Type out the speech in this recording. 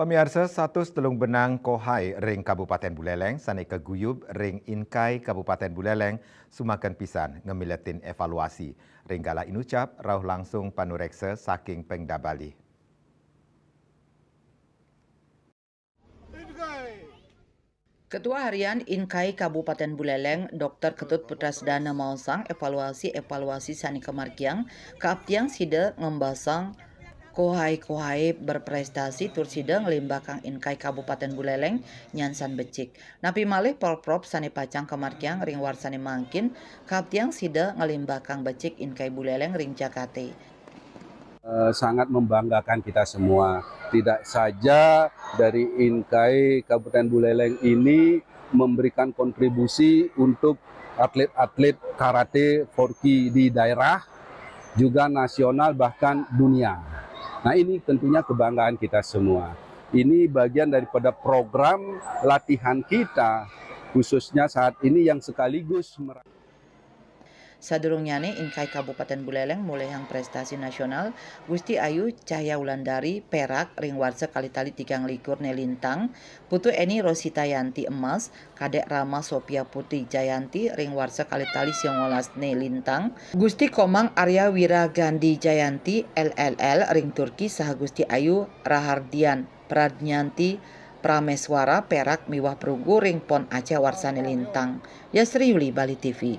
Pemirsa, satu setelung benang Kohai ring Kabupaten Buleleng sani keguyub ring Inkai Kabupaten Buleleng sumakan pisan ngemiletin evaluasi. Ringgala inucap rauh langsung panureksa saking Pengda Bali. Ketua Harian Inkai Kabupaten Buleleng, Dr. Ketut Putrasdana Mausang evaluasi sani kemarkiang, keaptiang sida ngembasang kohai berprestasi tur sida ngelimbakang Inkai Kabupaten Buleleng nyansan becik. Napi malih Polprop sani pacang kemarkiang ring warsani mangkin, keaptiang sida ngelimbakang becik Inkai Buleleng ring Jakate. Sangat membanggakan kita semua. Tidak saja dari Inkai Kabupaten Buleleng ini memberikan kontribusi untuk atlet-atlet karate Forky di daerah, juga nasional bahkan dunia. Nah, ini tentunya kebanggaan kita semua. Ini bagian daripada program latihan kita, khususnya saat ini yang sekaligus Sadurungyane Inkai Kabupaten Buleleng mulai yang prestasi nasional Gusti Ayu Cahya Wulandari perak ring warsa kali-tali 3 nelintang, Putu Eni Rositayanti emas, Kadek Rama Sophia Putri Jayanti ring warsa kali-tali 19 nelintang, Gusti Komang Arya Wiragandi Jayanti LLL ring Turki saha Gusti Ayu Rahardian Pradnyanti Prameswara perak miwah perugu ring Pon Aceh warsane lintang. Yasri Yuli, Bali TV.